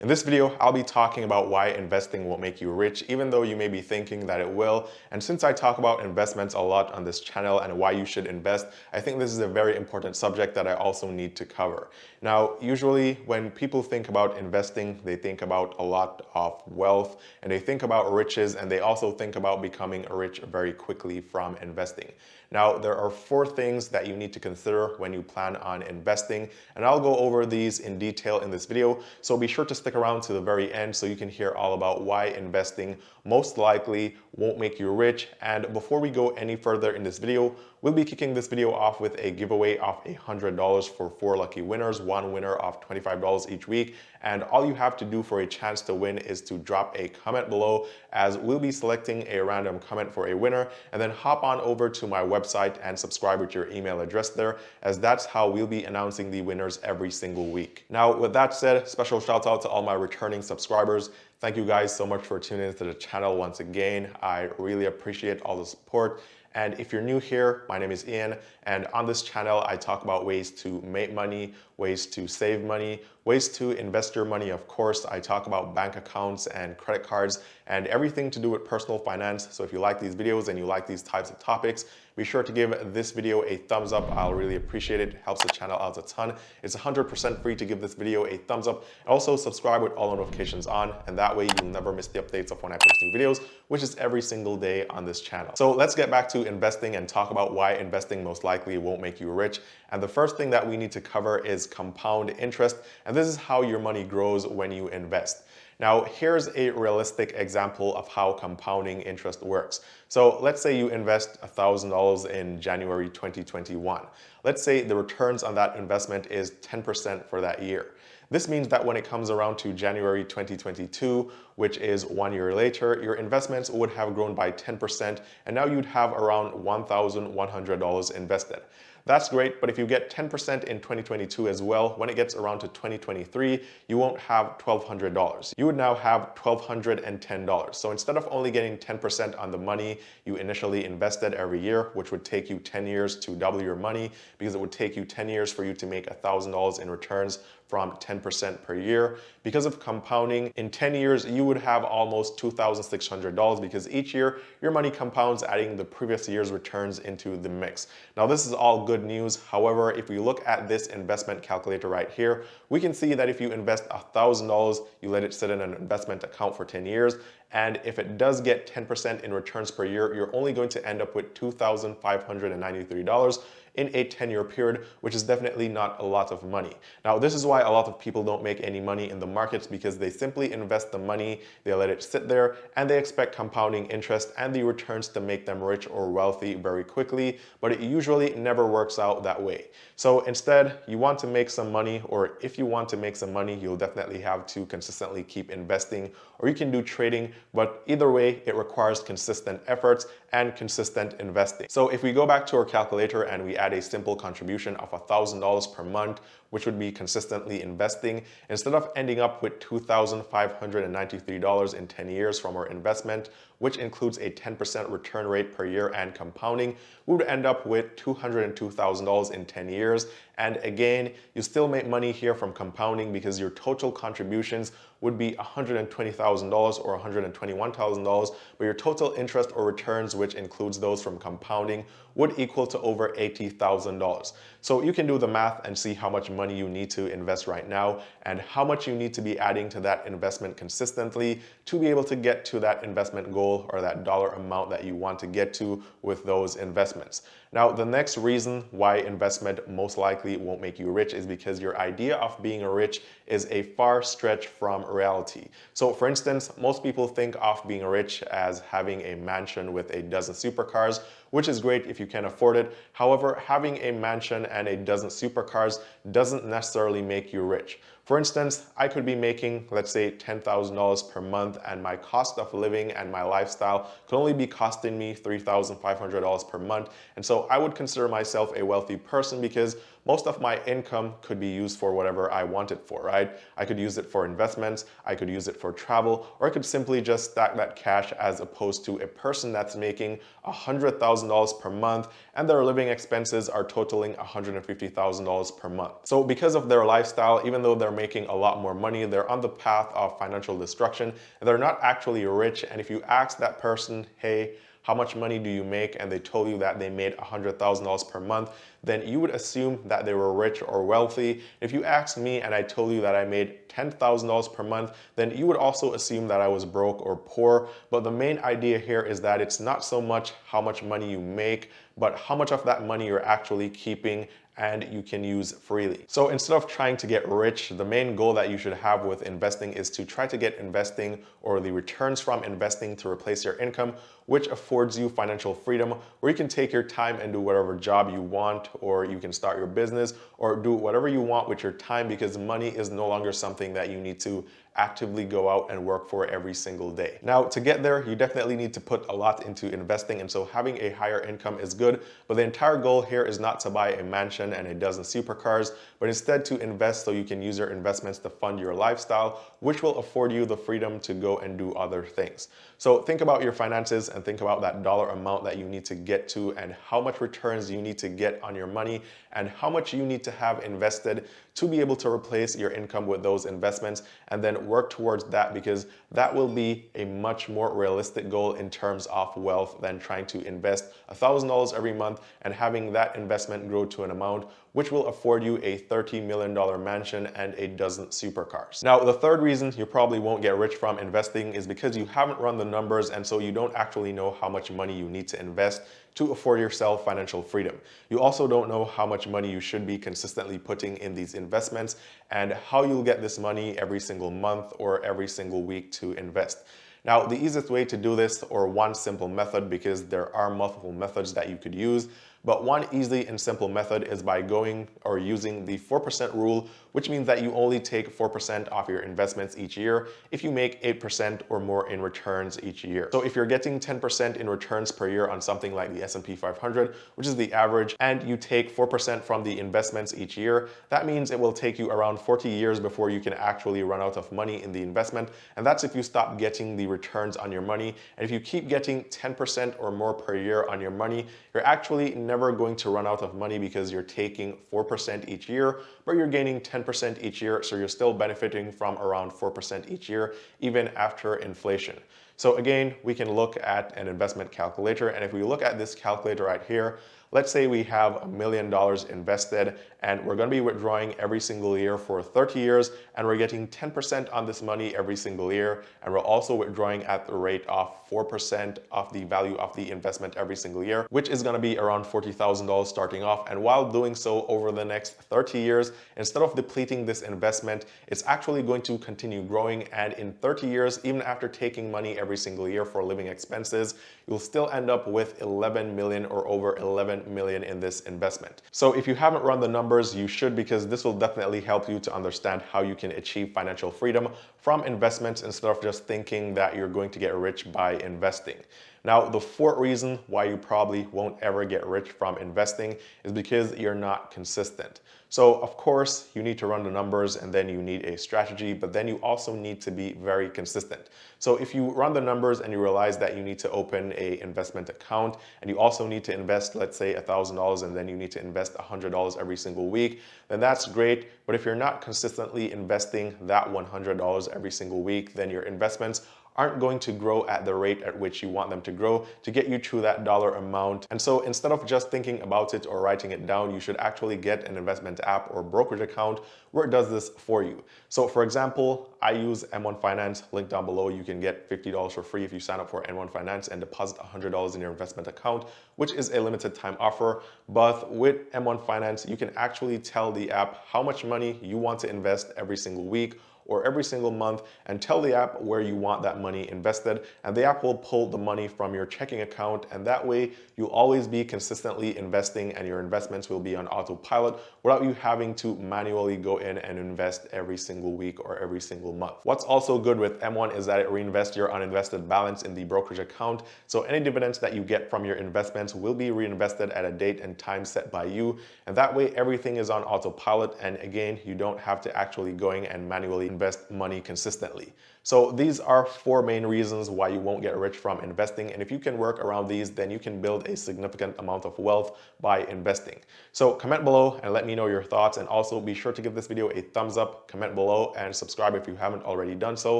In this video, I'll be talking about why investing won't make you rich, even though you may be thinking that it will. And since I talk about investments a lot on this channel and why you should invest, I think this is a very important subject that I also need to cover. Now, usually when people think about investing, they think about a lot of wealth and they think about riches, and they also think about becoming rich very quickly from investing. Now, there are 4 things that you need to consider when you plan on investing, and I'll go over these in detail in this video, so be sure to stick around to the very end so you can hear all about why investing most likely won't make you rich. And before we go any further in this video, we'll be kicking this video off with a giveaway of $100 for 4 lucky winners, one winner of $25 each week. And all you have to do for a chance to win is to drop a comment below, as we'll be selecting a random comment for a winner, and then hop on over to my website and subscribe with your email address there, as that's how we'll be announcing the winners every single week. Now, with that said, special shout out to all my returning subscribers. Thank you guys so much for tuning into the channel once again. I really appreciate all the support. And if you're new here, my name is Eann, and on this channel, I talk about ways to make money, ways to save money, ways to invest your money, of course. I talk about bank accounts and credit cards and everything to do with personal finance. So if you like these videos and you like these types of topics, be sure to give this video a thumbs up. I'll really appreciate it. It helps the channel out a ton. It's 100% free to give this video a thumbs up. Also, subscribe with all notifications on, and that way you'll never miss the updates of when I post new videos, which is every single day on this channel. So let's get back to investing and talk about why investing most likely won't make you rich. And the first thing that we need to cover is compound interest. And this is how your money grows when you invest. Now, here's a realistic example of how compounding interest works. So let's say you invest $1,000 in January 2021. Let's say the returns on that investment is 10% for that year. This means that when it comes around to January 2022, which is 1 year later, your investments would have grown by 10%, and now you'd have around $1,100 invested. That's great, but if you get 10% in 2022 as well, when it gets around to 2023, you won't have $1,200. You would now have $1,210. So instead of only getting 10% on the money you initially invested every year, which would take you 10 years to double your money, because it would take you 10 years for you to make $1,000 in returns from 10% per year. Because of compounding, in 10 years, you would have almost $2,600, because each year your money compounds, adding the previous year's returns into the mix. Now, this is all good news. However, if we look at this investment calculator right here, we can see that if you invest $1,000, you let it sit in an investment account for 10 years, and if it does get 10% in returns per year, you're only going to end up with $2,593 in a 10-year period, which is definitely not a lot of money. Now, this is why a lot of people don't make any money in the markets, because they simply invest the money, they let it sit there, and they expect compounding interest and the returns to make them rich or wealthy very quickly, but it usually never works out that way. So instead, you want to make some money, or if you want to make some money, you'll definitely have to consistently keep investing, or you can do trading, but either way, it requires consistent efforts and consistent investing. So if we go back to our calculator and we add a simple contribution of $1,000 per month, which would be consistently investing, instead of ending up with $2,593 in 10 years from our investment, which includes a 10% return rate per year and compounding, we would end up with $202,000 in 10 years. And again, you still make money here from compounding, because your total contributions would be $120,000 or $121,000, but your total interest or returns, which includes those from compounding, would equal to over $80,000. So you can do the math and see how much money you need to invest right now and how much you need to be adding to that investment consistently to be able to get to that investment goal, or that dollar amount that you want to get to with those investments. Now, the next reason why investment most likely won't make you rich is because your idea of being rich is a far stretch from reality. So for instance, most people think of being rich as having a mansion with a dozen supercars, which is great if you can afford it. However, having a mansion and a dozen supercars doesn't necessarily make you rich. For instance, I could be making, let's say, $10,000 per month, and my cost of living and my lifestyle could only be costing me $3,500 per month. And so I would consider myself a wealthy person, because most of my income could be used for whatever I want it for, right? I could use it for investments, I could use it for travel, or I could simply just stack that cash, as opposed to a person that's making $100,000 per month and their living expenses are totaling $150,000 per month. So because of their lifestyle, even though they're making a lot more money, they're on the path of financial destruction, and they're not actually rich. And if you ask that person, hey, how much money do you make? And they told you that they made $100,000 per month, then you would assume that they were rich or wealthy. If you asked me and I told you that I made $10,000 per month, then you would also assume that I was broke or poor. But the main idea here is that it's not so much how much money you make, but how much of that money you're actually keeping and you can use freely. So instead of trying to get rich, the main goal that you should have with investing is to try to get investing or the returns from investing to replace your income, which affords you financial freedom, where you can take your time and do whatever job you want, or you can start your business or do whatever you want with your time, because money is no longer something that you need to actively go out and work for every single day. Now, to get there, you definitely need to put a lot into investing, and so having a higher income is good, but the entire goal here is not to buy a mansion and a dozen supercars, but instead to invest so you can use your investments to fund your lifestyle, which will afford you the freedom to go and do other things. So think about your finances and think about that dollar amount that you need to get to and how much returns you need to get on your money and how much you need to have invested to be able to replace your income with those investments, and then work towards that, because that will be a much more realistic goal in terms of wealth than trying to invest $1,000 every month and having that investment grow to an amount which will afford you a $30 million mansion and a dozen supercars. Now, the third reason you probably won't get rich from investing is because you haven't run the numbers, and so you don't actually know how much money you need to invest to afford yourself financial freedom. You also don't know how much money you should be consistently putting in these investments and how you'll get this money every single month or every single week to invest. Now, the easiest way to do this, or one simple method, because there are multiple methods that you could use, but one easy and simple method is by going or using the 4% rule, which means that you only take 4% off your investments each year if you make 8% or more in returns each year. So if you're getting 10% in returns per year on something like the S&P 500, which is the average, and you take 4% from the investments each year, that means it will take you around 40 years before you can actually run out of money in the investment. And that's if you stop getting the returns on your money. And if you keep getting 10% or more per year on your money, you're actually never going to run out of money, because you're taking 4% each year, but you're gaining 10% each year, so you're still benefiting from around 4% each year, even after inflation. So again, we can look at an investment calculator, and if we look at this calculator right here, let's say we have $1 million invested and we're going to be withdrawing every single year for 30 years, and we're getting 10% on this money every single year, and we're also withdrawing at the rate of 4% of the value of the investment every single year, which is going to be around $40,000 starting off. And while doing so over the next 30 years, instead of depleting this investment, it's actually going to continue growing, and in 30 years, even after taking money every single year for living expenses, you'll still end up with 11 million or over 11 million in this investment. So if you haven't run the numbers, you should, because this will definitely help you to understand how you can achieve financial freedom from investments instead of just thinking that you're going to get rich by investing. Now, the fourth reason why you probably won't ever get rich from investing is because you're not consistent. So of course, you need to run the numbers and then you need a strategy, but then you also need to be very consistent. So if you run the numbers and you realize that you need to open an investment account and you also need to invest, let's say $1,000, and then you need to invest $100 every single week, then that's great. But if you're not consistently investing that $100 every single week, then your investments aren't going to grow at the rate at which you want them to grow to get you to that dollar amount. And so instead of just thinking about it or writing it down, you should actually get an investment app or brokerage account where it does this for you. So for example, I use M1 Finance, link down below. You can get $50 for free if you sign up for M1 Finance and deposit $100 in your investment account, which is a limited time offer. But with M1 Finance, you can actually tell the app how much money you want to invest every single week or every single month, and tell the app where you want that money invested, and the app will pull the money from your checking account, and that way you'll always be consistently investing and your investments will be on autopilot without you having to manually go in and invest every single week or every single month. What's also good with M1 is that it reinvests your uninvested balance in the brokerage account, so any dividends that you get from your investments will be reinvested at a date and time set by you, and that way everything is on autopilot, and again, you don't have to actually going and manually invest money consistently. So these are 4 main reasons why you won't get rich from investing. And if you can work around these, then you can build a significant amount of wealth by investing. So comment below and let me know your thoughts. And also be sure to give this video a thumbs up, comment below, and subscribe if you haven't already done so.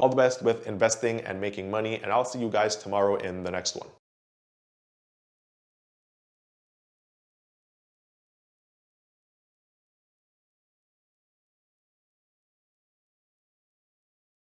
All the best with investing and making money. And I'll see you guys tomorrow in the next one.